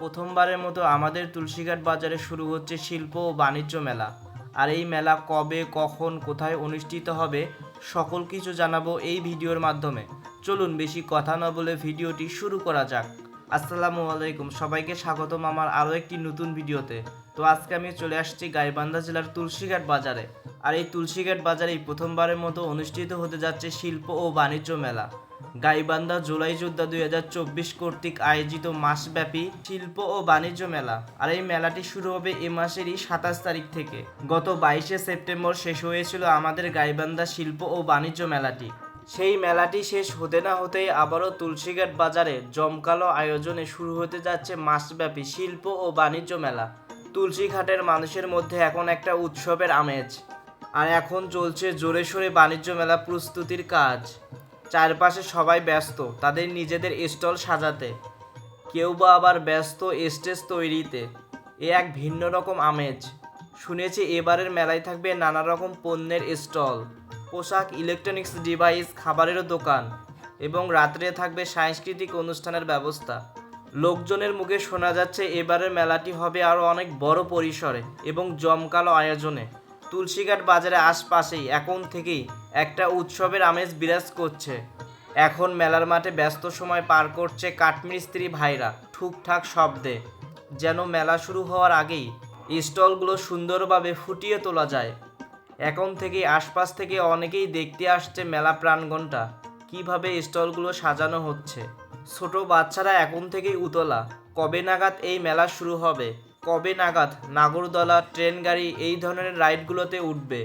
প্রথমবারের মতো আমাদের তুলসীঘাট বাজারে শুরু হচ্ছে শিল্প ও বাণিজ্য মেলা। আর এই মেলা কবে, কখন, কোথায় অনুষ্ঠিত হবে সকল কিছু জানাবো এই ভিডিওর মাধ্যমে। চলুন বেশি কথা না বলে ভিডিওটি শুরু করা যাক। আসসালামু আলাইকুম, সবাইকে স্বাগতম আমার আরও একটি নতুন ভিডিওতে। তো আজকে আমি চলে আসছি গাইবান্ধা জেলার তুলসীঘাট বাজারে। আর এই তুলসীঘাট বাজারেই প্রথমবারের মতো অনুষ্ঠিত হতে যাচ্ছে শিল্প ও বাণিজ্য মেলা। গাইবান্ধা জুলাই যোদ্ধা 2024 কর্তৃক আয়োজিত মাসব্যাপী শিল্প ও বাণিজ্য মেলা। আর এই মেলাটি শুরু হবে এ মাসেরই 27 তারিখ থেকে। গত 22শে সেপ্টেম্বর শেষ হয়েছিল আমাদের গাইবান্ধা শিল্প ও বাণিজ্য মেলাটি। সেই মেলাটি শেষ হতে না হতেই আবারও তুলসীঘাট বাজারে জমকালো আয়োজনে শুরু হতে যাচ্ছে মাসব্যাপী শিল্প ও বাণিজ্য মেলা। তুলসীঘাটের মানুষের মধ্যে এখন একটা উৎসবের আমেজ। আর এখন চলছে জোরে সোরে বাণিজ্য মেলা প্রস্তুতির কাজ। চারপাশে সবাই ব্যস্ত তাদের নিজেদের স্টল সাজাতে, কেউ বা আবার ব্যস্ত স্টেজ তৈরিতে। এ এক ভিন্ন রকম আমেজ। শুনেছি এবারের মেলায় থাকবে নানা রকম পণ্যের স্টল, পোশাক, ইলেকট্রনিক্স ডিভাইস, খাবারেরও দোকান এবং রাত্রে থাকবে সাংস্কৃতিক অনুষ্ঠানের ব্যবস্থা। লোকজনের মুখে শোনা যাচ্ছে এবারের মেলাটি হবে আরও অনেক বড় পরিসরে এবং জমকালো আয়োজনে। তুলসীঘাট বাজারের আশপাশেই এখন থেকেই একটা উৎসবের আমেজ বিরাজ করছে। এখন মেলার মাঠে ব্যস্ত সময় পার করছে কাঠমিস্ত্রি ভাইরা ঠুকঠাক শব্দে, যেন মেলা শুরু হওয়ার আগেই স্টলগুলো সুন্দরভাবে ফুটিয়ে তোলা যায়। এখন থেকেই আশপাশ থেকে অনেকেই দেখতে আসছে মেলা প্রাঙ্গণটা কিভাবে স্টলগুলো সাজানো হচ্ছে। ছোট বাচ্চারা এখন থেকেই উতলা, কবে নাগাদ এই মেলা শুরু হবে, কবে নাগাদ নাগরদোলা, ট্রেন গাড়ি এই ধরনের রাইডগুলোতে উঠবে।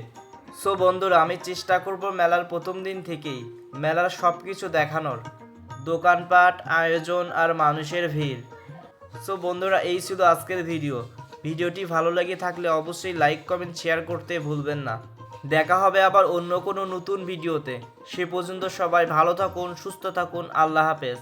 সো বন্ধুরা, আমি চেষ্টা করব মেলার প্রথম দিন থেকেই মেলার সব কিছু দেখানোর, দোকানপাট, আয়োজন আর মানুষের ভিড়। সো বন্ধুরা, এই ছিল আজকের ভিডিওটি ভালো লেগে থাকলে অবশ্যই লাইক, কমেন্ট, শেয়ার করতে ভুলবেন না। দেখা হবে আবার অন্য কোনো নতুন ভিডিওতে। সে পর্যন্ত সবাই ভালো থাকুন, সুস্থ থাকুন। আল্লাহ হাফেজ।